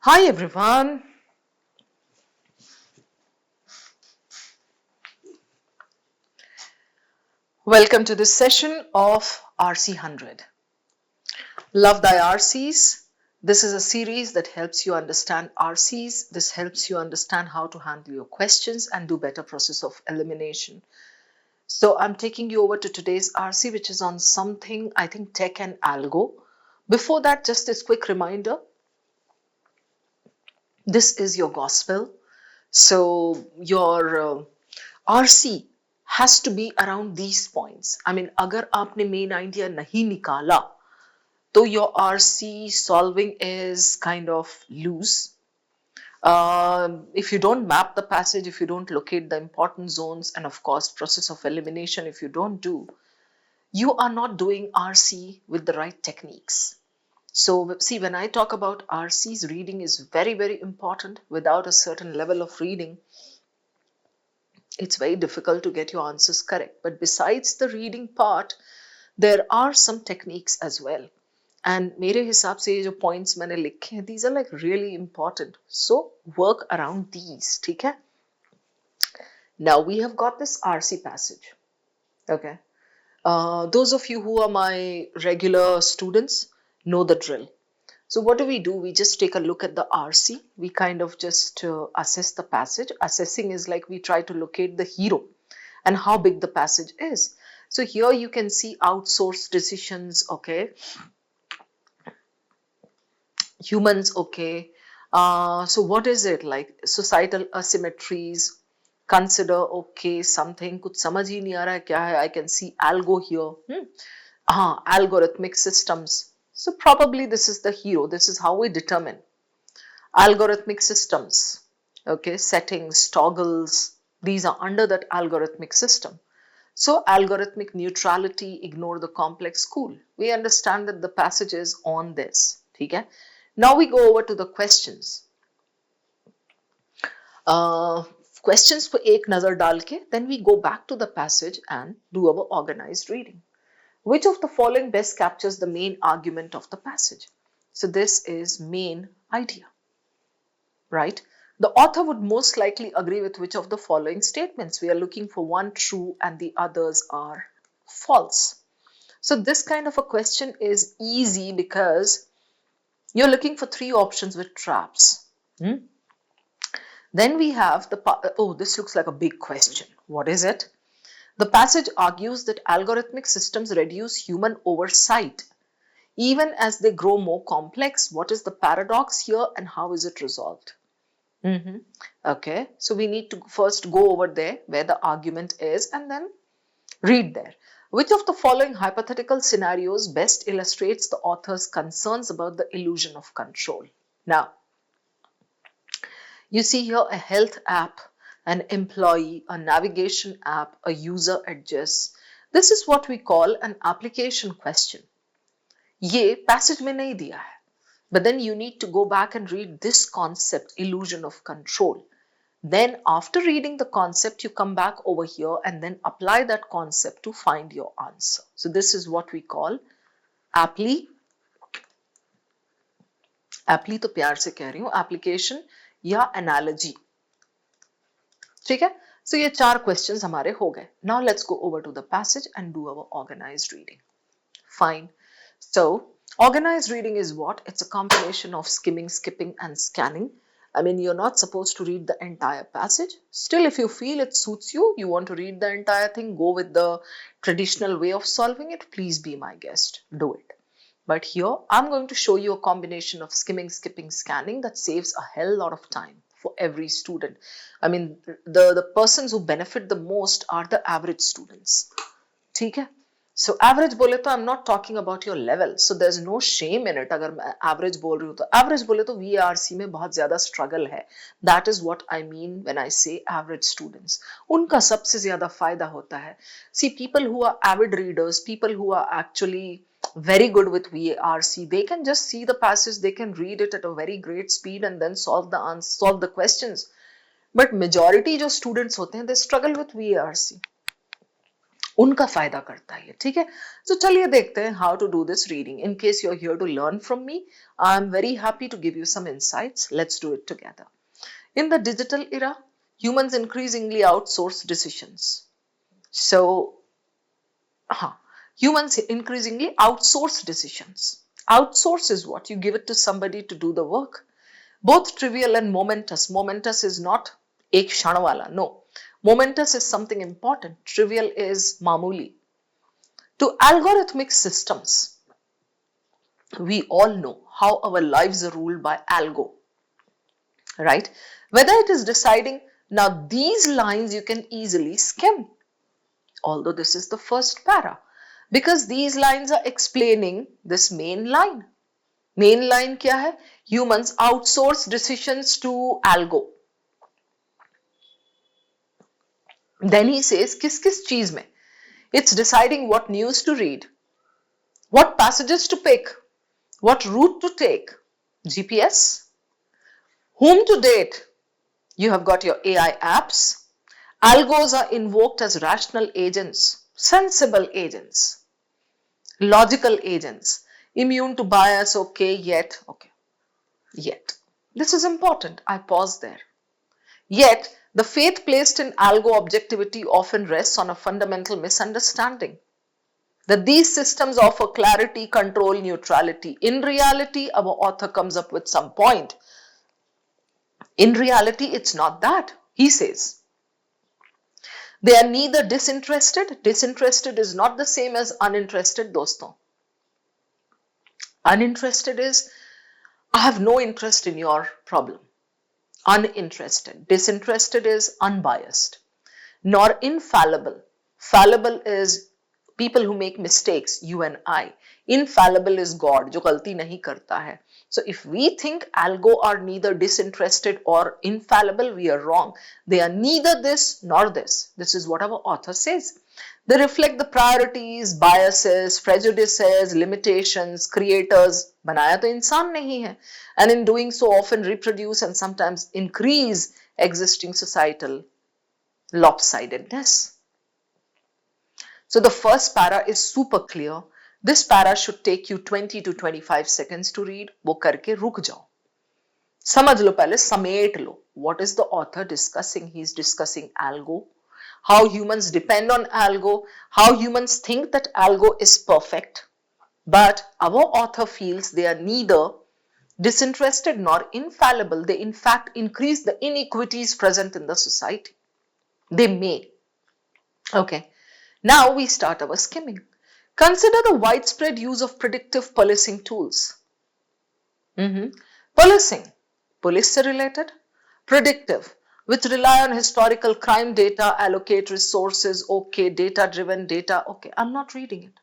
Hi everyone. Welcome to this session of RC100. Love thy RCs. This is a series that helps you understand RCs. This helps you understand how to handle your questions and do better process of elimination. So I'm taking you over to today's RC, which is on something I think tech and algo. Before that, just this quick reminder. This is your gospel. So your RC has to be around these points. I mean, अगर आपने main idea नहीं निकाला, तो your RC solving is kind of loose. If you don't map the passage, if you don't locate the important zones, and of course, process of elimination, if you don't do, you are not doing RC with the right techniques. So, see, when I talk about RCs, reading is very, very important. Without a certain level of reading, it's very difficult to get your answers correct. But besides the reading part, there are some techniques as well. And मेरे हिसाब से ये जो points मैंने लिखे हैं, these are like really important. So work around these, ठीक है? Now we have got this RC passage. Okay. Those of you who are my regular students know the drill. So what do? We just take a look at the RC. We kind of just assess the passage. Assessing is like we try to locate the hero and how big the passage is. So here you can see outsourced decisions, okay. Humans, okay. So what is it like? Societal asymmetries. Consider, okay, something. कुछ समझ ही नहीं आ रहा है क्या है? I can see algo here. Algorithmic systems. So probably this is the hero. This is how we determine. Algorithmic systems, okay, settings, toggles, these are under that algorithmic system. So algorithmic neutrality, ignore the complex, cool. We understand that the passage is on this, okay? Now we go over to the questions. Questions पर एक नजर डाल के, then we go back to the passage and do our organized reading. Which of the following best captures the main argument of the passage? So this is main idea, right? The author would most likely agree with which of the following statements? We are looking for one true and the others are false. So this kind of a question is easy because you're looking for three options with traps. Then we have this looks like a big question. What is it? The passage argues that algorithmic systems reduce human oversight even as they grow more complex. What is the paradox here and how is it resolved? Okay, so we need to first go over there where the argument is and then read there. Which of the following hypothetical scenarios best illustrates the author's concerns about the illusion of control? Now, you see here a health app, an employee, a navigation app, a user adjusts. This is what we call an application question. ये passage में नहीं दिया है. But then you need to go back and read this concept, illusion of control. Then after reading the concept, you come back over here and then apply that concept to find your answer. So this is what we call apply तो प्यार से कह रही हूँ, application या analogy. ठीक है? So ये चार questions हमारे हो गए. Now let's go over to the passage and do our organized reading. Fine. So organized reading is what? It's a combination of skimming, skipping and scanning. I mean, you're not supposed to read the entire passage. Still, if you feel it suits you, you want to read the entire thing, go with the traditional way of solving it, please be my guest. Do it. But here, I'm going to show you a combination of skimming, skipping, scanning that saves a hell lot of time for every student. I mean, the persons who benefit the most are the average students. ठीक है? So average बोले तो I'm not talking about your level. So there's no shame in it. अगर मैं average बोल रही हूँ तो average बोले तो VRC में बहुत ज़्यादा struggle है. That is what I mean when I say average students. उनका सबसे ज़्यादा फायदा होता है. See, people who are avid readers, people who are actually very good with VRC, they can just see the passage, they can read it at a very great speed and then solve the questions. But majority जो students होते हैं, they struggle with VRC. उनका फायदा करता है, ठीक है। तो चलिए देखते हैं how to do this reading. In case you are here to learn from me, I am very happy to give you some insights. Let's do it together. In the digital era, humans increasingly outsource decisions. So, humans increasingly outsource decisions. Outsource is what? You give it to somebody to do the work. Both trivial and momentous. Momentous is not ek kshan wala. No. Momentous is something important. Trivial is mamuli. To algorithmic systems, we all know how our lives are ruled by algo. Right? Whether it is deciding, now these lines you can easily skim, although this is the first para, because these lines are explaining this main line. Main line kya hai? Humans outsource decisions to algo. Then he says, kis cheez mein? It's deciding what news to read, what passages to pick, what route to take, GPS, whom to date. You have got your AI apps. Algos are invoked as rational agents, sensible agents, logical agents, immune to bias. Okay, yet. This is important. I pause there. Yet, the faith placed in algo objectivity often rests on a fundamental misunderstanding that these systems offer clarity, control, neutrality. In reality, our author comes up with some point. In reality, it's not that. He says, they are neither disinterested. Disinterested is not the same as uninterested, doston. Uninterested is, I have no interest in your problem. Uninterested. Disinterested is unbiased. Nor infallible. Fallible is people who make mistakes, you and I. Infallible is God, जो गलती नहीं करता है. So if we think algo are neither disinterested or infallible, we are wrong. They are neither this nor this. This is what our author says. They reflect the priorities, biases, prejudices, limitations, creators. बनाया तो इंसान नहीं है. And in doing so often reproduce and sometimes increase existing societal lopsidedness. So the first para is super clear. This para should take you 20 to 25 seconds to read. वो करके रुक जाओ. समझ लो पहले, समेट लो. What is the author discussing? He is discussing algo. How humans depend on algo. How humans think that algo is perfect. But our author feels they are neither disinterested nor infallible. They in fact increase the inequities present in the society. They may. Okay. Now we start our skimming. Consider the widespread use of predictive policing tools. Policing, police se related. Predictive, which rely on historical crime data, allocate resources. Okay, data driven data. Okay, I'm not reading it.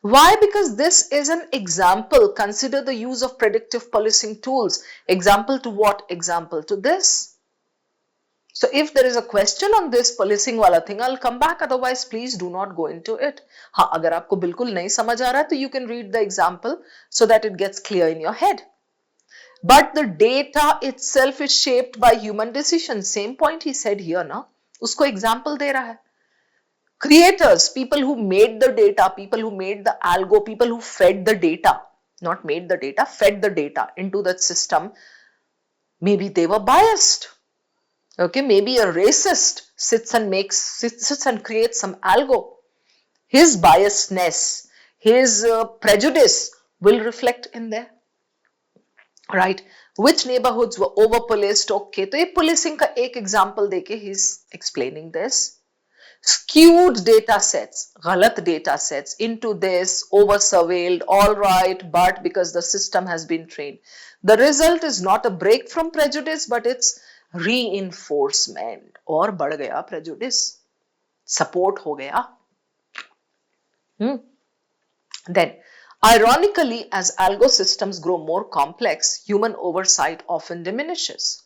Why? Because this is an example. Consider the use of predictive policing tools. Example to what? Example to this. So if there is a question on this policing wala thing, I'll come back. Otherwise, please do not go into it. हाँ, अगर आपको बिल्कुल नहीं समझ आ रहा है तो you can read the example so that it gets clear in your head. But the data itself is shaped by human decisions. Same point he said here ना. उसको example दे रहा है. Creators, people who made the data, people who made the algo, people who fed the data, not made the data, fed the data into that system. Maybe they were biased. Okay, maybe a racist sits and creates some algo. His biasness, his prejudice will reflect in there. Right? Which neighborhoods were over-policed? Okay, तो ये policing का एक example देके he's explaining this. Skewed data sets, गलत data sets into this, over-surveilled, all right, but because the system has been trained. The result is not a break from prejudice, but it's reinforcement. और बढ़ गया prejudice. Support हो गया. Then, ironically, as algo systems grow more complex, human oversight often diminishes.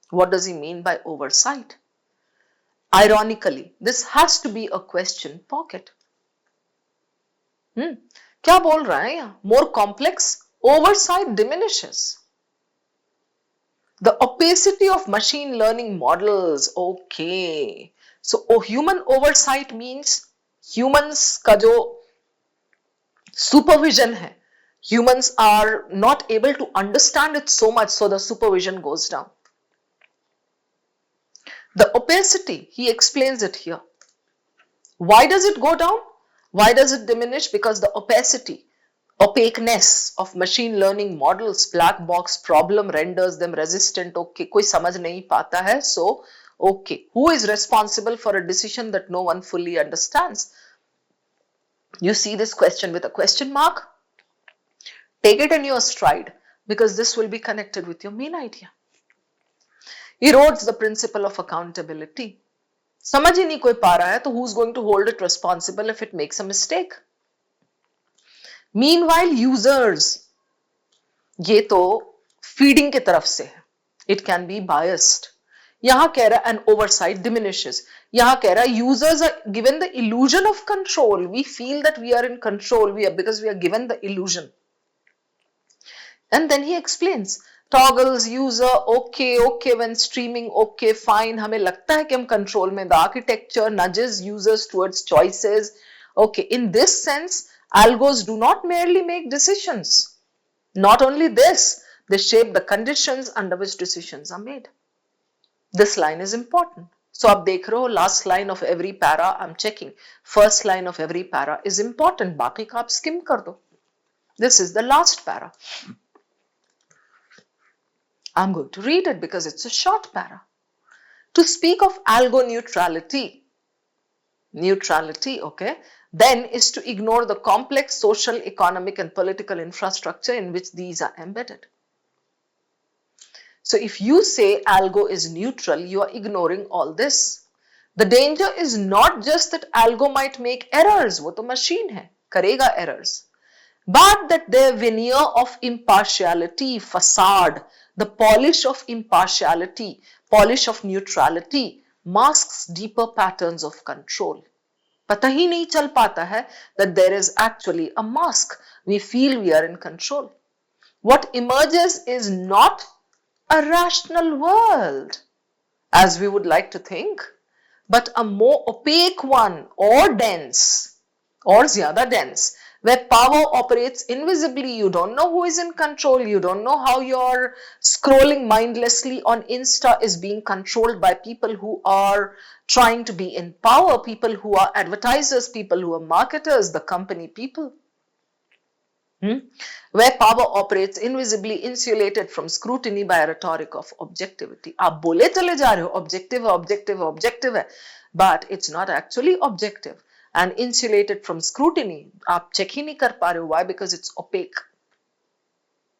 What does he mean by oversight? Ironically, this has to be a question pocket. क्या बोल रहा है यहाँ? More complex, oversight diminishes. The opacity of machine learning models. Okay. So human oversight means humans का जो supervision है, humans are not able to understand it so much, so the supervision goes down. The opacity, he explains it here. Why does it go down? Why does it diminish? Because the opacity, opaqueness of machine learning models, black box problem renders them resistant. Okay, कोई समझ नहीं पाता है. So, okay, who is responsible for a decision that no one fully understands? You see this question with a question mark? Take it in your stride because this will be connected with your main idea. Erodes the principle of accountability. समझ ही नहीं कोई पा रहा है तो who's going to hold it responsible if it makes a mistake? Meanwhile, users, ये तो feeding की तरफ से है. It can be biased. यहां कह रहा and oversight diminishes. यहां कह रहा users are given the illusion of control. We feel that we are in control because we are given the illusion. And then he explains. Toggles user okay when streaming okay fine हमें लगता है कि हम control में. The architecture nudges users towards choices. Okay, in this sense, algos do not merely make decisions. Not only this, they shape the conditions under which decisions are made. This line is important. So आप देख रहे हो last line of every para I'm checking. First line of every para is important. बाकी का आप skim कर दो. This is the last para. I'm going to read it because it's a short para. To speak of algo neutrality, okay, then is to ignore the complex social, economic and political infrastructure in which these are embedded. So if you say algo is neutral, you are ignoring all this. The danger is not just that algo might make errors, वो तो machine है, करेगा errors. But that their veneer of impartiality, facade, the polish of impartiality, polish of neutrality masks deeper patterns of control. पता ही नहीं चल पाता है that there is actually a mask. We feel we are in control. What emerges is not a rational world, as we would like to think, but a more opaque one or dense, or zyada dense, where power operates invisibly. You don't know who is in control. You don't know how your scrolling mindlessly on Insta is being controlled by people who are trying to be in power, people who are advertisers, people who are marketers, the company people. Where power operates invisibly, insulated from scrutiny by a rhetoric of objectivity. आप बोले चले जा रहे हो objective है, but it's not actually objective and insulated from scrutiny. आप check ही नहीं कर पा रहे हो. Why? Because it's opaque.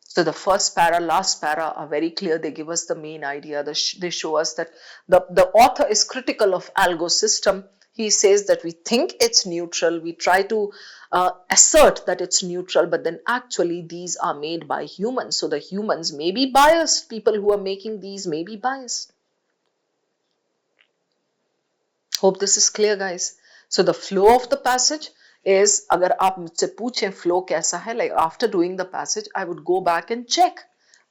So the first para, last para are very clear. They give us the main idea. They show us that the author is critical of algo system. He says that we think it's neutral. We try to assert that it's neutral, but then actually these are made by humans. So the humans may be biased. People who are making these may be biased. Hope this is clear, guys. So the flow of the passage is, अगर आप मुझसे पूछें flow कैसा है, like after doing the passage, I would go back and check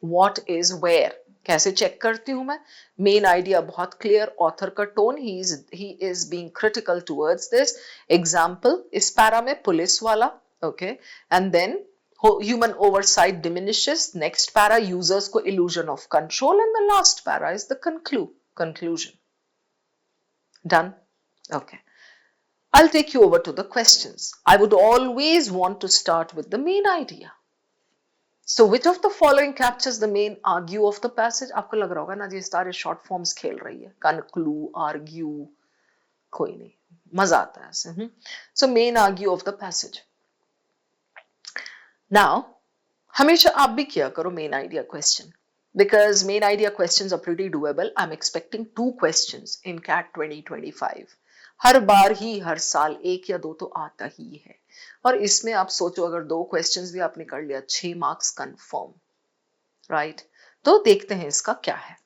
what is where. कैसे check करती हूँ मैं? Main idea बहुत clear, author का tone, he is being critical towards this. Example, इस para में पुलिस वाला, okay, and then human oversight diminishes. Next para, users को illusion of control, and the last para is the conclusion. Done? Okay. I'll take you over to the questions. I would always want to start with the main idea. So which of the following captures the main argue of the passage? आपको लग रहा होगा ना जी सारे short forms खेल रही है. Conclude, argue, कोई नहीं. मजा आता है ऐसे. So main argue of the passage. Now, हमेशा आप भी किया करो main idea question. Because main idea questions are pretty doable. I'm expecting 2 questions in CAT 2025. हर बार ही हर साल 1 या 2 तो आता ही है. और इसमें आप सोचो अगर 2 क्वेश्चंस भी आपने कर लिया 6 मार्क्स कंफर्म, राइट? तो देखते हैं इसका क्या है.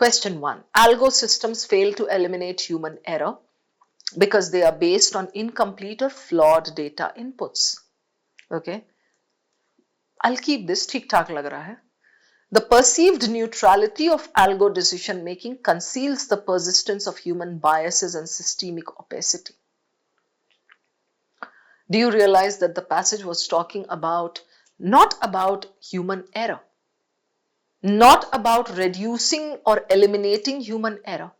Question 1. Algo systems fail to eliminate human error because they are based on incomplete or flawed data inputs. Okay? I'll keep this. ठीक ठाक लग रहा है. The perceived neutrality of algo decision making conceals the persistence of human biases and systemic opacity. Do you realize that the passage was talking about not about human error, not about reducing or eliminating human error?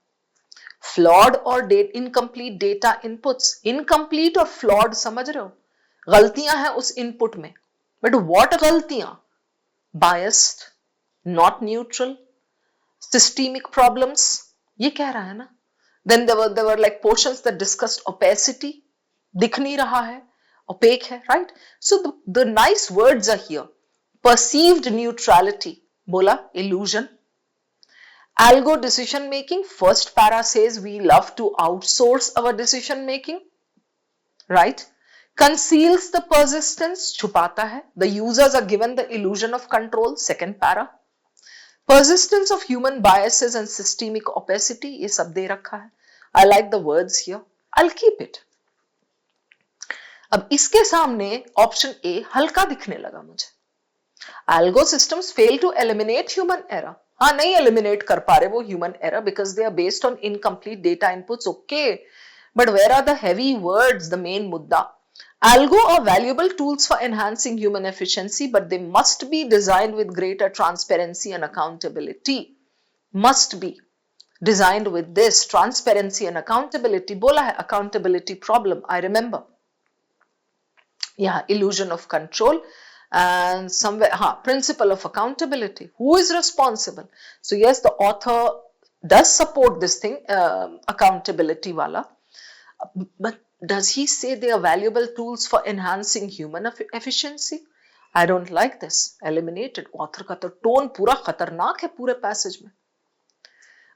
Flawed or incomplete data inputs, incomplete और flawed समझ रहे हो? गलतियां हैं उस input में, but what गलतियां? Biased, not neutral, systemic problems, ये कह रहा है ना? Then there were like portions that discussed opacity, दिख नहीं रहा है, opaque है, right? So the nice words are here. Perceived neutrality, बोला illusion. Algo decision making, first para says we love to outsource our decision making, right? Conceals the persistence, छुपाता है. The users are given the illusion of control, second para. Persistence of human biases and systemic opacity, ये सब दे रखा है. I like the words here. I'll keep it. अब इसके सामने option A हल्का दिखने लगा मुझे. Algo systems fail to eliminate human error. हाँ नहीं eliminate कर पा रहे वो human error because they are based on incomplete data inputs. Okay, but where are the heavy words? The main mudda. Algo are valuable tools for enhancing human efficiency, but they must be designed with greater transparency and accountability. Must be designed with this transparency and accountability. बोला है accountability problem. I remember. Yeah, illusion of control. And somewhere principle of accountability, who is responsible? So yes, the author does support this thing, accountability wala, but does he say they are valuable tools for enhancing human efficiency? I don't like this. Eliminated. Author ka to tone pura khatarnak hai pure passage mein.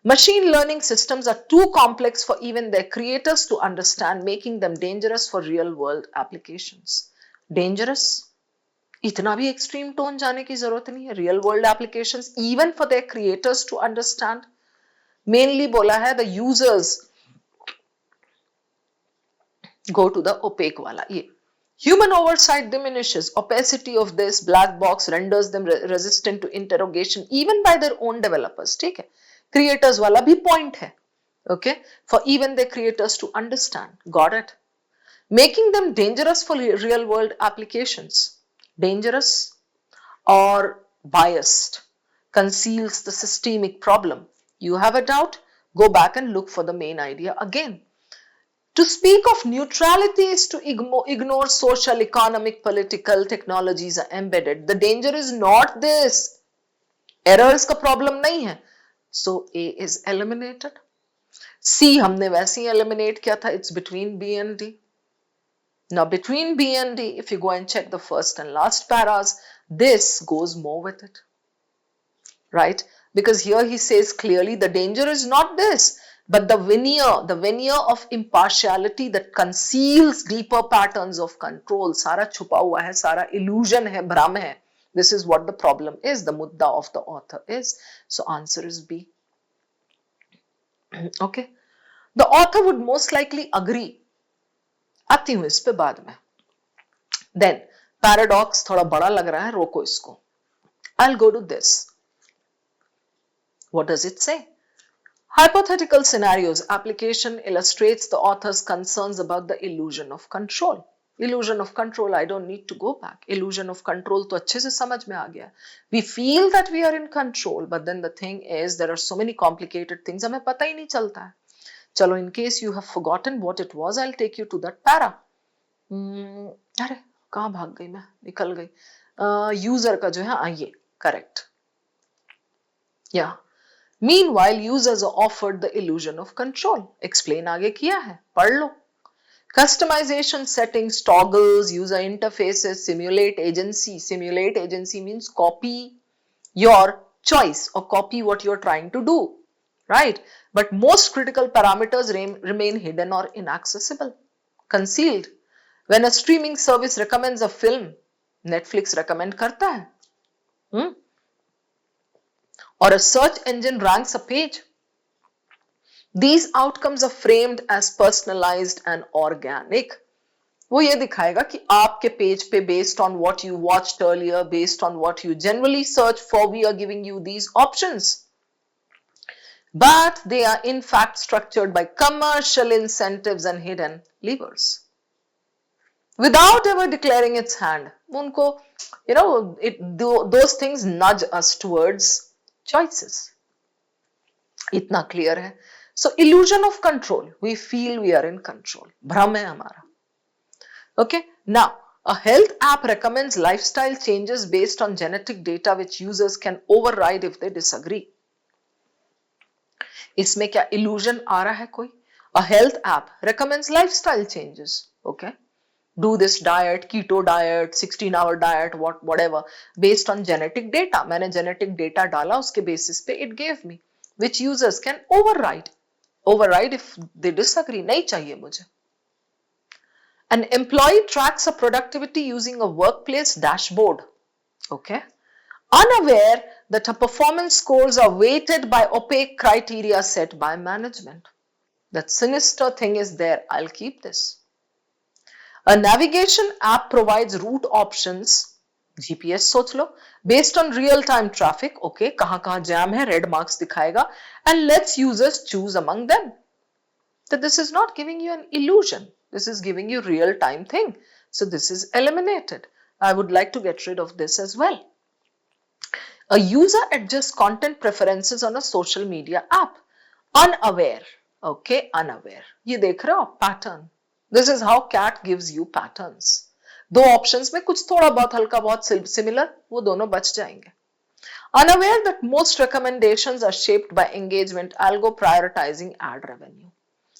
Machine learning systems are too complex for even their creators to understand, making them dangerous for real world applications. Dangerous? इतना भी extreme tone जाने की जरूरत नहीं है. Real world applications even for their creators to understand. Mainly बोला है the users go to the opaque वाला. ये human oversight diminishes opacity of this black box, renders them resistant to interrogation even by their own developers. ठीक है, creators वाला भी point है. Okay, for even the creators to understand. Got it? Making them dangerous for real world applications. Dangerous or biased, conceals the systemic problem. You have a doubt? Go back and look for the main idea again. To speak of neutrality is to ignore social, economic, political technologies are embedded. The danger is not this. Errors का problem नहीं है. So A is eliminated. C हमने वैसे ही eliminate किया था. It's between B and D. Now between B and D, if you go and check the first and last paras, this goes more with it, right? Because here he says clearly the danger is not this, but the veneer of impartiality that conceals deeper patterns of control. सारा छुपा हुआ है, सारा illusion है, भ्रम है. This is what the problem is, the mudda of the author is. So answer is B. Okay. The author would most likely agree. आती हूं इस पे बाद में. Then paradox थोड़ा बड़ा लग रहा है, रोको इसको. I'll go to this. What does it say? Hypothetical scenarios application illustrates the author's concerns about the illusion of control. Illusion of control, I don't need to go back. Illusion of control तो अच्छे से समझ में आ गया. We feel that we are in control, but then the thing is there are so many complicated things, हमें पता ही नहीं चलता है. चलो, in case you have forgotten what it was, I'll take you to that para. अरे कहाँ भाग गई मैं, निकल गई. यूजर का जो है आइए, करेक्ट. या meanwhile users are offered the illusion of control. explain आगे किया है, पढ़ लो. Customization settings, toggles, user interfaces, simulate agency. Simulate agency means copy your choice or copy what you're trying to do. Right? But most critical parameters remain hidden or inaccessible, concealed. When a streaming service recommends a film, Netflix recommend करता है, or a search engine ranks a page, these outcomes are framed as personalized and organic. वो ये दिखाएगा कि आपके page पे based on what you watched earlier, based on what you generally search for, we are giving you these options, but they are in fact structured by commercial incentives and hidden levers without ever declaring its hand. Unko, those things nudge us towards choices. इतना clear है. So illusion of control, we feel we are in control, भ्रम है हमारा. Okay, now a health app recommends lifestyle changes based on genetic data which users can override if they disagree. इसमें क्या illusion आ रहा है कोई? A health app recommends lifestyle changes. Okay, do this diet, keto diet, 16-hour diet, whatever, based on genetic data. मैंने genetic data डाला, उसके basis पे it gave me, which users can override if they disagree. नहीं चाहिए मुझे. An employee tracks a productivity using a workplace dashboard. Okay, unaware that her performance scores are weighted by opaque criteria set by management. That sinister thing is there. I'll keep this. A navigation app provides route options, GPS सोच लो, based on real-time traffic. Okay, कहाँ jam है, red marks दिखाएगा, and lets users choose among them. That this is not giving you an illusion. This is giving you real-time thing. So this is eliminated. I would like to get rid of this as well. A user adjusts content preferences on a social media app. Unaware. Okay, unaware. ये देख रहे हो pattern. This is how CAT gives you patterns. दो options में कुछ थोड़ा बहुत हल्का बहुत similar, वो दोनों बच जाएंगे. Unaware that most recommendations are shaped by engagement algo prioritizing ad revenue.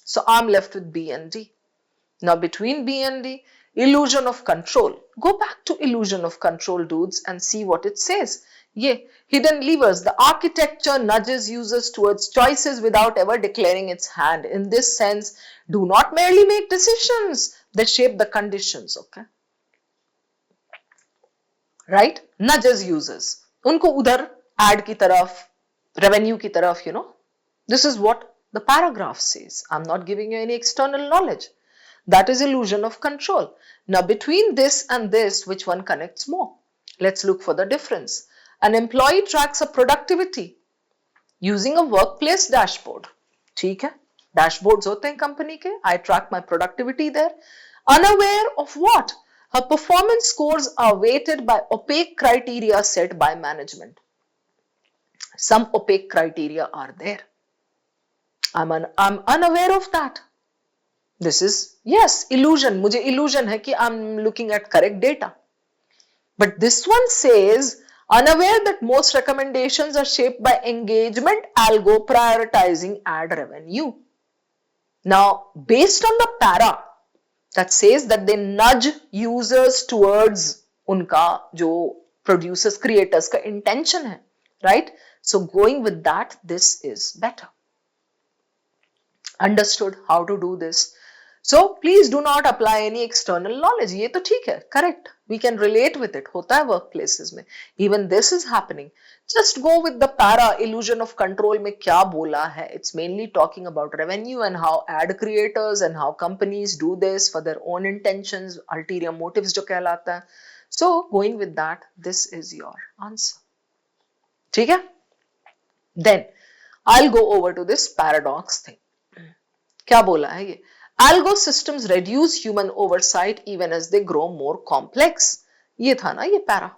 So I'm left with B and D. Now between B and D, illusion of control. Go back to illusion of control, dudes, and see what it says. Yeah, hidden levers. The architecture nudges users towards choices without ever declaring its hand. In this sense, do not merely make decisions that shape the conditions, okay? Right? Nudges users. Unko udhar ad ki taraf, revenue ki taraf, This is what the paragraph says. I'm not giving you any external knowledge. That is illusion of control. Now between this and this, which one connects more? Let's look for the difference. An employee tracks a productivity using a workplace dashboard. ठीक है? Dashboards होते हैं company के. I track my productivity there. Unaware of what? Her performance scores are weighted by opaque criteria set by management. Some opaque criteria are there. I'm unaware of that. This is, yes, illusion. मुझे illusion है कि I'm looking at correct data. But this one says, unaware that most recommendations are shaped by engagement algo prioritizing ad revenue. Now, based on the para that says that they nudge users towards unka jo producers, creators ka intention hai, right? So going with that, this is better. Understood how to do this. So please do not apply any external knowledge. ये तो ठीक है, correct. We can relate with it. होता है workplaces में. Even this is happening. Just go with the para. Illusion of control में क्या बोला है? It's mainly talking about revenue and how ad creators and how companies do this for their own intentions, ulterior motives जो कहलाता है. So going with that, this is your answer. ठीक है? Then I'll go over to this paradox thing. क्या बोला है ये? Algo systems reduce human oversight even as they grow more complex. ये था ना ये para.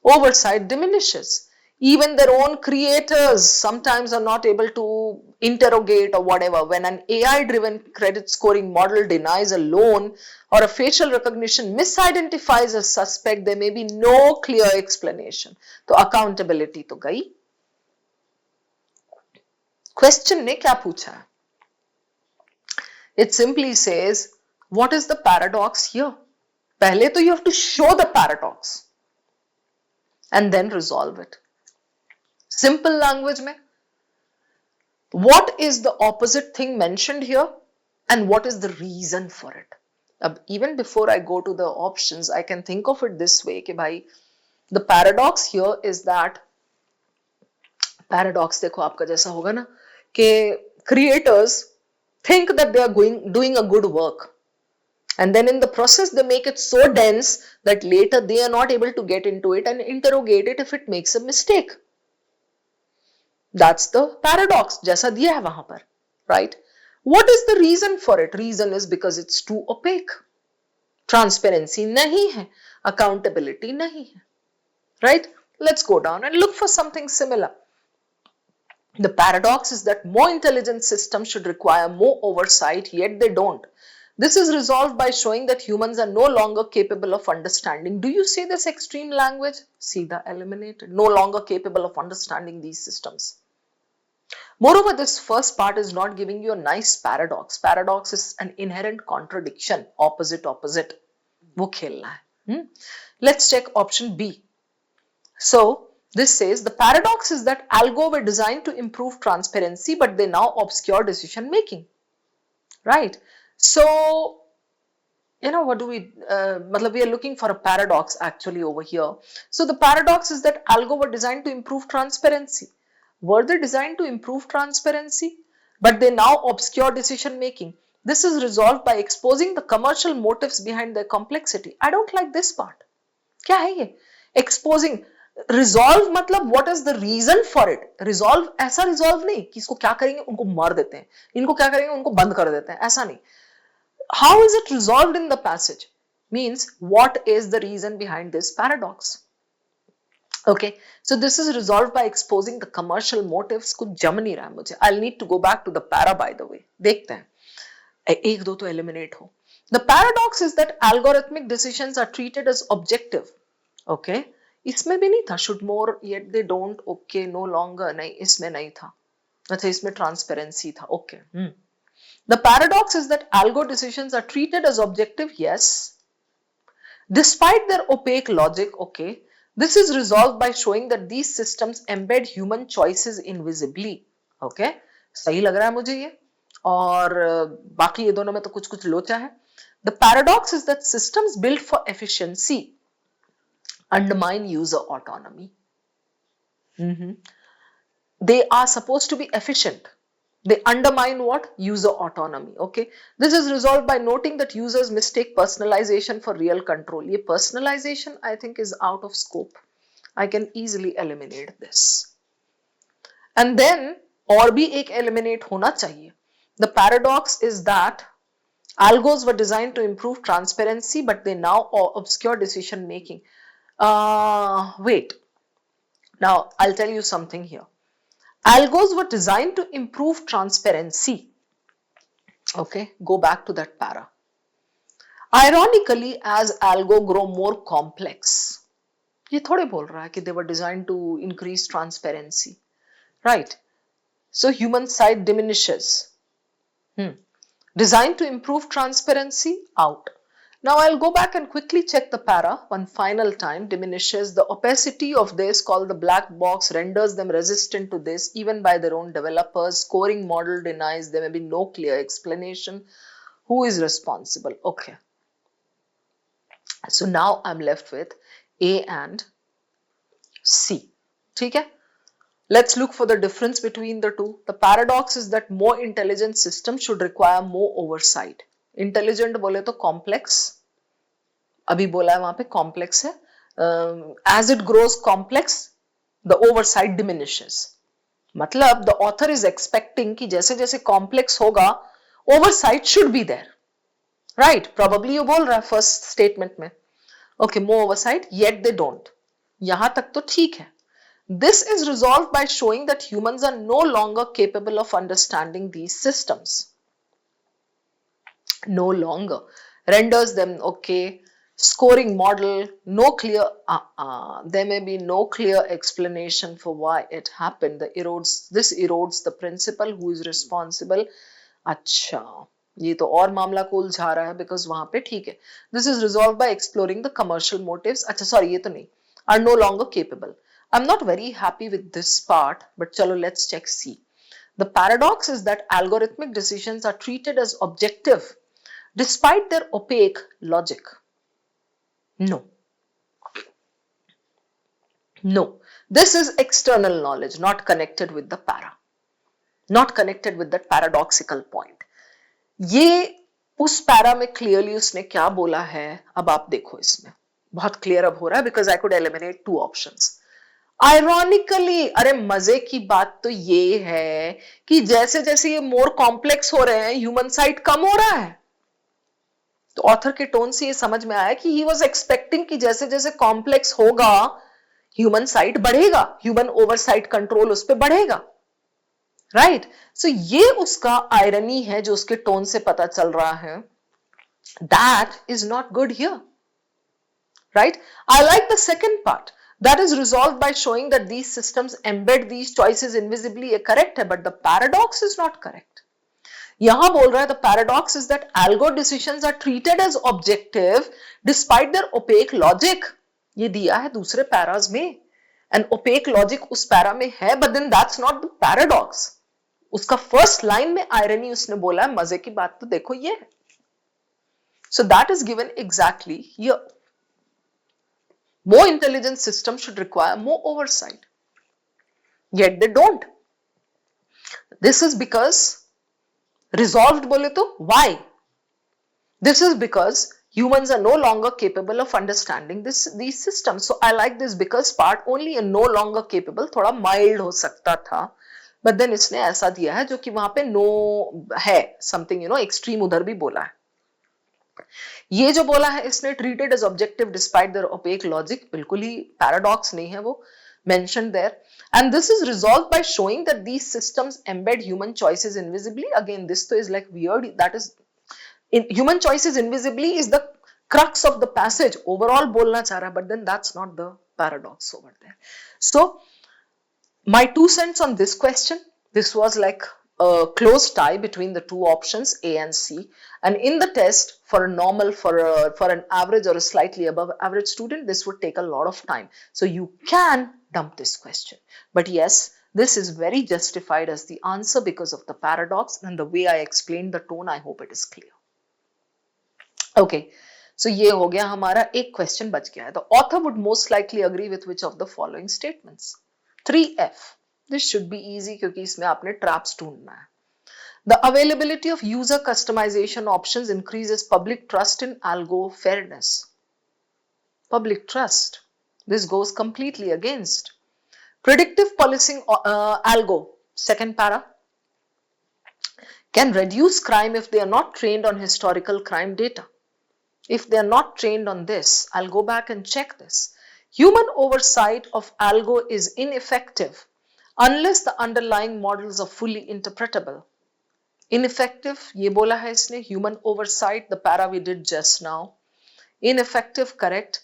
Oversight diminishes. Even their own creators sometimes are not able to interrogate or whatever. When an AI-driven credit scoring model denies a loan or a facial recognition misidentifies a suspect, there may be no clear explanation. तो accountability तो गई. Question ने क्या पूछा है? It simply says, what is the paradox here? पहले तो you have to show the paradox and then resolve it. Simple language में, what is the opposite thing mentioned here and what is the reason for it? Even before I go to the options, I can think of it this way कि भाई, the paradox here is that, paradox देखो आपका जैसा होगा ना कि creators think that they are doing a good work And then in the process, they make it so dense that later they are not able to get into it and interrogate it if it makes a mistake. That's the paradox, जैसा दिया है वहां पर, right? What is the reason for it? Reason is because it's too opaque. Transparency nahi hai, accountability nahi hai, right? Let's go down and look for something similar. The paradox is that more intelligent systems should require more oversight, yet they don't. This is resolved by showing that humans are no longer capable of understanding. Do you see this extreme language? Seedha eliminated. No longer capable of understanding these systems. Moreover, this first part is not giving you a nice paradox. Paradox is an inherent contradiction. Opposite, opposite. वो खेलना है. Let's check option B. So, this says the paradox is that algo were designed to improve transparency, but they now obscure decision making. Right? So, you know, what do we, we are looking for a paradox actually over here. So, the paradox is that algo were designed to improve transparency. Were they designed to improve transparency? But they now obscure decision making. This is resolved by exposing the commercial motives behind their complexity. I don't like this part. क्या है ये? Exposing. Resolve मतलब what is the reason for it? Resolve ऐसा resolve नहीं कि इसको क्या करेंगे उनको मार देते हैं, इनको क्या करेंगे उनको बंद कर देते हैं, ऐसा नहीं. How is it resolved in the passage? Means what is the reason behind this paradox? Okay, so this is resolved by exposing the commercial motives. कुछ जम नहीं रहा है मुझे. I'll need to go back to the para by the way. देखते हैं. एक दो तो eliminate हो. The paradox is that algorithmic decisions are treated as objective. Okay, इसमें भी नहीं था. Should more yet they don't. Okay, no longer. नहीं, इसमें नहीं था. अच्छा, इसमें transparency था. Okay. The paradox is that algo decisions are treated as objective. Yes. Despite their opaque logic. Okay. This is resolved by showing that these systems embed human choices invisibly. Okay, सही लग रहा है मुझे ये. और बाकी ये दोनों में तो कुछ कुछ लोचा है. The paradox is that systems built for efficiency undermine user autonomy. They are supposed to be efficient. They undermine what? User autonomy. Okay. This is resolved by noting that users mistake personalization for real control. Ye personalization I think is out of scope. I can easily eliminate this. And then और भी एक eliminate होना चाहिए. The paradox is that algos were designed to improve transparency, but they now obscure decision making. Wait. Now I'll tell you something here. Algos were designed to improve transparency. Okay, go back to that para. Ironically, as algo grow more complex, ये थोड़े बोल रहा है कि they were designed to increase transparency, right? So human side diminishes. Designed to improve transparency, out. Now I'll go back and quickly check the para one final time. Diminishes. The opacity of this, called the black box, renders them resistant to this even by their own developers. Scoring model denies. There may be no clear explanation. Who is responsible? Okay. So now I'm left with A and C. ठीक है? Let's look for the difference between the two. The paradox is that more intelligent systems should require more oversight. Intelligent बोले तो complex, अभी बोला है वहां पे complex है. As it grows complex the oversight diminishes. मतलब द ऑथर इज एक्सपेक्टिंग कि जैसे जैसे कॉम्प्लेक्स होगा oversight should be there, right? Probably ये बोल रहा है फर्स्ट स्टेटमेंट में. Okay, more oversight yet they don't. यहां तक तो ठीक है. This is resolved by showing that humans are no longer capable of understanding these systems. No longer. Renders them okay. Scoring model, no clear, there may be no clear explanation for why it happened. This erodes the principle. Who is responsible? अच्छा, ये तो और मामला को उलझा रहा है, because वहां पे ठीक है. This is resolved by exploring the commercial motives. अच्छा, sorry, ये तो नहीं. Are no longer capable. I'm not very happy with this part, but chalo, let's check C. The paradox is that algorithmic decisions are treated as objective despite their opaque logic. No. No. This is external knowledge, not connected with the para. Not connected with that paradoxical point. ये उस para में clearly उसने क्या बोला है, अब आप देखो, इसमें बहुत क्लियर अब हो रहा है, because I could eliminate 2 options. Ironically, अरे मजे की बात तो ये है कि जैसे जैसे ये मोर कॉम्प्लेक्स हो रहे हैं, ह्यूमन साइड कम हो रहा है। तो ऑथर के टोन से ये समझ में आया कि ही वॉज एक्सपेक्टिंग कि जैसे जैसे कॉम्प्लेक्स होगा ह्यूमन साइड बढ़ेगा, ह्यूमन ओवरसाइट कंट्रोल उस पर बढ़ेगा, राइट। सो ये उसका आयरनी है जो उसके टोन से पता चल रहा है। That is not good here, right? I like the second part. That is resolved by showing that these systems embed these choices invisibly. ये correct है, but the paradox is not correct. यहां बोल रहा है the paradox is that algo decisions are treated as objective despite their opaque logic. ये दिया है दूसरे पैराज में, and opaque logic उस पैरा में है, but then that's not the paradox. उसका फर्स्ट लाइन में आयरनी उसने बोला है, मजे की बात तो देखो ये है. So that is given exactly here. More intelligent systems should require more oversight. Yet they don't. This is because, resolved bole to, why? This is because humans are no longer capable of understanding these systems. So I like this because part only and no longer capable, थोड़ा mild हो सकता था. But then इसने ऐसा दिया है जो कि वहां पे no है, something extreme उधर भी बोला है. ये जो बोला है इसने treated as objective despite their opaque logic, बिल्कुल ही paradox नहीं है वो, mentioned there. And this is resolved by showing that these systems embed human choices invisibly. Again, this तो is like weird. That is, human choices invisibly is the crux of the passage. Overall बोलना चाह रहा है, but then that's not the paradox over there. So, my 2 cents on this question. This was like a close tie between the 2 options A and C, and in the test for a normal, for an average or a slightly above average student, this would take a lot of time. So you can dump this question, but yes, this is very justified as the answer because of the paradox and the way I explained the tone. I hope it is clear. Okay, so ये हो गया हमारा, एक question बच गया है. The author would most likely agree with which of the following statements? 3F. This should be easy क्योंकि इसमें आपने traps ढूंढना है. The availability of user customization options increases public trust in algo fairness. Public trust. This goes completely against. Predictive policing algo, second para, can reduce crime if they are not trained on historical crime data. If they are not trained on this, I'll go back and check this. Human oversight of algo is ineffective unless the underlying models are fully interpretable. Ineffective, ये बोला है इसने, human oversight, the para we did just now. Ineffective, correct.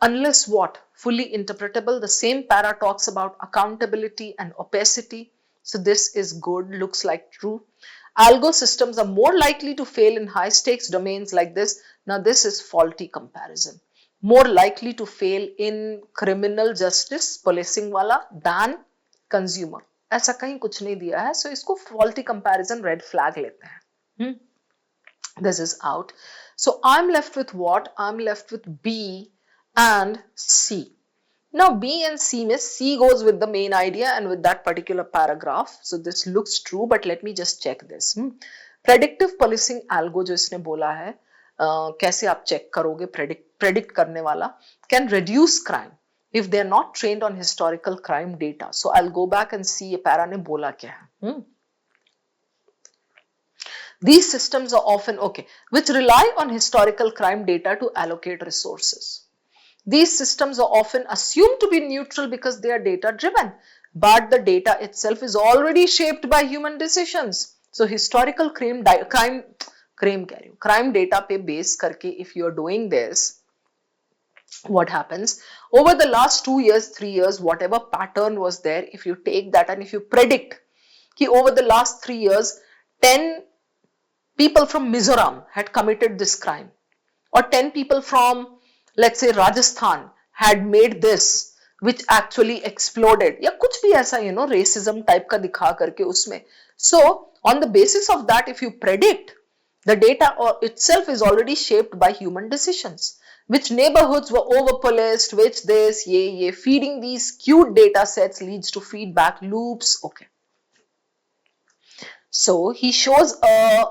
Unless what? Fully interpretable. The same para talks about accountability and opacity. So this is good, looks like true. Algo systems are more likely to fail in high stakes domains like this. Now this is faulty comparison. More likely to fail in criminal justice, policing wala, than consumer. ऐसा कहीं कुछ नहीं दिया है, so इसको faulty comparison red flag लेते हैं. This is out. So I'm left with what? I'm left with B and C. Now B and C में C goes with the main idea and with that particular paragraph. So this looks true, but let me just check this. Predictive policing algo जो इसने बोला है, कैसे आप check करोगे predict करने वाला, can reduce crime if they are not trained on historical crime data. So I'll go back and see ये para ने बोला क्या है. These systems are often, which rely on historical crime data to allocate resources. These systems are often assumed to be neutral because they are data driven, but the data itself is already shaped by human decisions. So historical crime data पे base करके, if you are doing this, what happens over the last 2 years, 3 years, whatever pattern was there, if you take that and if you predict कि over the last 3 years 10 people from Mizoram had committed this crime, or 10 people from, let's say, Rajasthan had made this, which actually exploded, या कुछ भी ऐसा, racism type का दिखा करके उसमें. So on the basis of that, if you predict, the data itself is already shaped by human decisions. Which neighborhoods were over-policed, which this, ye, feeding these skewed data sets leads to feedback loops. Okay. So he shows a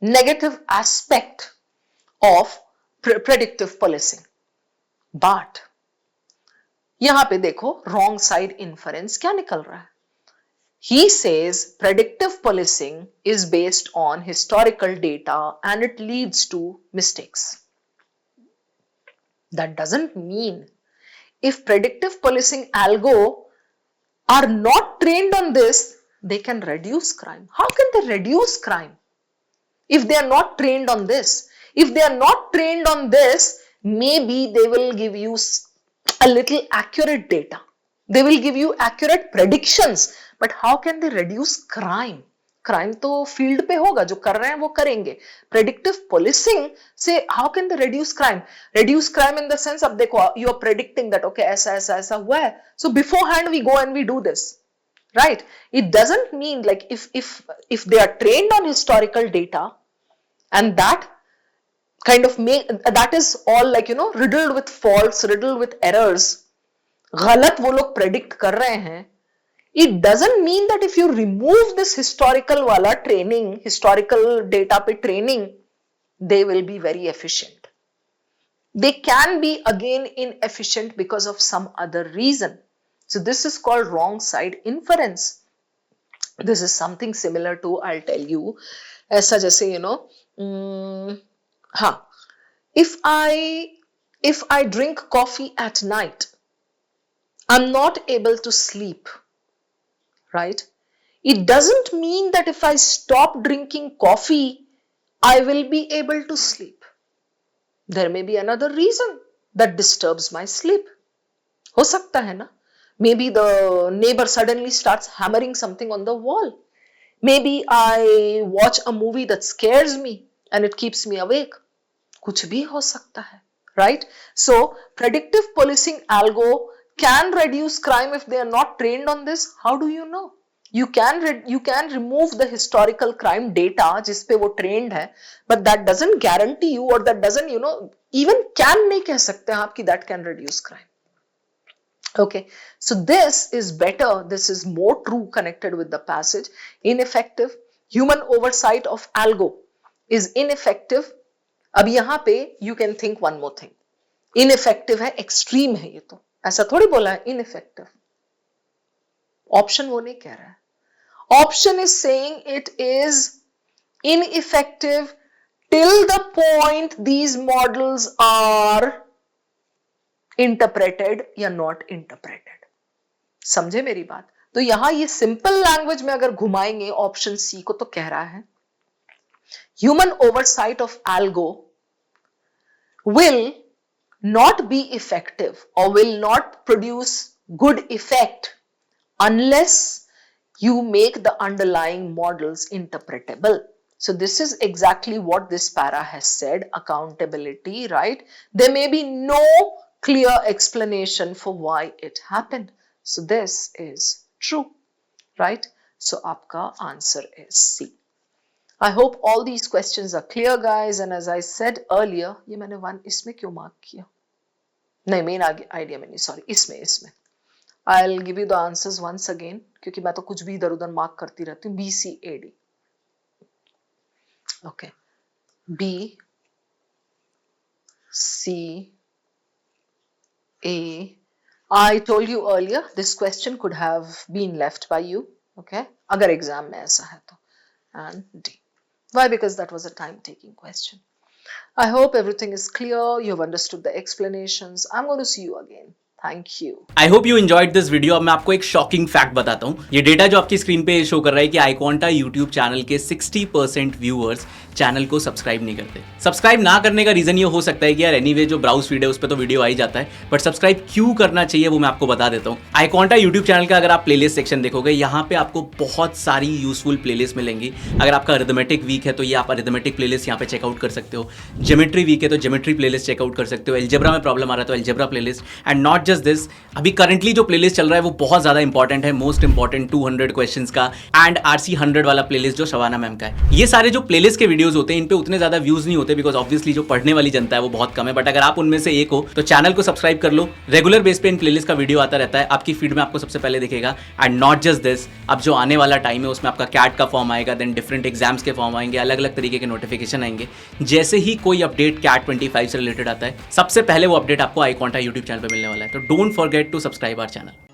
negative aspect of predictive policing. But यहां पे देखो wrong side inference क्या निकल रहा है. He says predictive policing is based on historical data and it leads to mistakes. That doesn't mean if predictive policing algo are not trained on this, they can reduce crime. How can they reduce crime if they are not trained on this? If they are not trained on this, maybe they will give you a little accurate data. They will give you accurate predictions. But how can they reduce crime? Crime तो field पे होगा, जो कर रहे हैं वो करेंगे. Predictive policing से how can they reduce crime? Reduce crime in the sense, अब देखो you are predicting that okay ऐसा ऐसा ऐसा हुआ है, so beforehand we go and we do this, right? It doesn't mean like if they are trained on historical data and that kind of that is all like riddled with faults, riddled with errors, गलत वो लोग predict कर रहे हैं. It doesn't mean that if you remove this historical wala training, historical data pe training, they will be very efficient. They can be again inefficient because of some other reason. So this is called wrong side inference. This is something similar to, I'll tell you, aisa jaise if I drink coffee at night, I'm not able to sleep. Right? It doesn't mean that if I stop drinking coffee, I will be able to sleep. There may be another reason that disturbs my sleep. हो सकता है ना? Maybe the neighbor suddenly starts hammering something on the wall. Maybe I watch a movie that scares me and it keeps me awake. कुछ भी हो सकता है. Right? So, predictive policing algo can reduce crime if they are not trained on this. How do you know? You can remove the historical crime data जिस पे वो trained है, but that doesn't guarantee you, or that doesn't even can नहीं कह सकते आप कि that can reduce crime. Okay, so this is better, this is more true connected with the passage. Ineffective, human oversight of algo is ineffective. अब यहाँ पे you can think one more thing. Ineffective है, extreme है, ये तो ऐसा थोड़ी बोला है ineffective. Option वो नहीं कह रहा है. Option is saying it is ineffective till the point these models are interpreted या not interpreted. समझे मेरी बात? तो यहां ये सिंपल लैंग्वेज में अगर घुमाएंगे ऑप्शन सी को, तो कह रहा है human oversight of algo will not be effective or will not produce good effect unless you make the underlying models interpretable. So this is exactly what this para has said, accountability, right? There may be no clear explanation for why it happened. So this is true, right? So aapka answer is C. I hope all these questions are clear, guys. And as I said earlier, ये मैंने one इसमें क्यों mark किया? नहीं, main idea में नहीं, sorry, इसमें. I'll give you the answers once again, क्योंकि मैं तो कुछ भी इधर उधर mark करती रहती हूँ. B, C, A, D. Okay. B, C, A. I told you earlier, this question could have been left by you. Okay. अगर exam में ऐसा है तो. And D. Why? Because that was a time-taking question. I hope everything is clear. You have understood the explanations. I'm going to see you again. Thank you. I hope you enjoyed this video. अब मैं आपको एक shocking fact बताता हूँ. ये data जो आपकी screen पे शो कर रहा है कि iQuanta यूट्यूब चैनल के 60% व्यूअर्स चैनल को सब्सक्राइब नहीं करते. सब्सक्राइब ना करने का रीजन ये हो सकता है कि यार एनीवे जो ब्राउज फीड है उस पर तो वीडियो आ ही जाता है, बट सब्सक्राइब क्यों करना चाहिए वो मैं आपको बता देता हूँ. iQuanta यूट्यूब चैनल का अगर आप प्लेलिस्ट सेक्शन देखोगे, यहाँ पे आपको बहुत सारी यूजफुल प्लेलिस्ट मिलेंगी. अगर आपका अरिथमेटिक वीक है तो ये आप अरिथमेटिक प्लेलिस्ट यहाँ पे चेकआउट कर सकते हो. ज्योमेट्री वीक है तो ज्योमेट्री प्लेलिस्ट चेकआउट कर सकते हो. एल्जेब्रा में प्रॉब्लम आ रहा है तो algebra playlist. And not just this, अभी करंटली जो प्लेलिस्ट चल रहा है वो बहुत ज़्यादा इंपॉर्टेंट है, मोस्ट इंपॉर्टेंट 200 क्वेश्चंस का एंड RC 100 वाला प्लेलिस्ट जो शबाना मैम का है। ये सारे जो प्लेलिस्ट के वीडियोस होते हैं इन पे उतने ज़्यादा व्यूज़ नहीं होते, बिकॉज ऑब्वियसली जो पढ़ने वाली जनता है वो बहुत कम है, बट अगर आप उनमें से एक हो तो चैनल को सब्सक्राइब कर लो। रेगुलर बेस पे इन प्लेलिस्ट का वीडियो आता रहता है, आपकी फीड में आपको सबसे पहले दिखेगा। एंड नॉट जस्ट दिस, अब जो आने वाला टाइम है उसमें आपका कैट का फॉर्म आएगा, देन डिफरेंट एग्जाम्स के फॉर्म आएंगे, अलग अलग तरीके के नोटिफिकेशन आएंगे। जैसे ही कोई अपडेट कैट 25 से रिलेटेड आता है, सबसे पहले वो अपडेट आपको आई क्वांटा यूट्यूब चैनल पर मिलने वाला है। तो don't forget to subscribe our channel.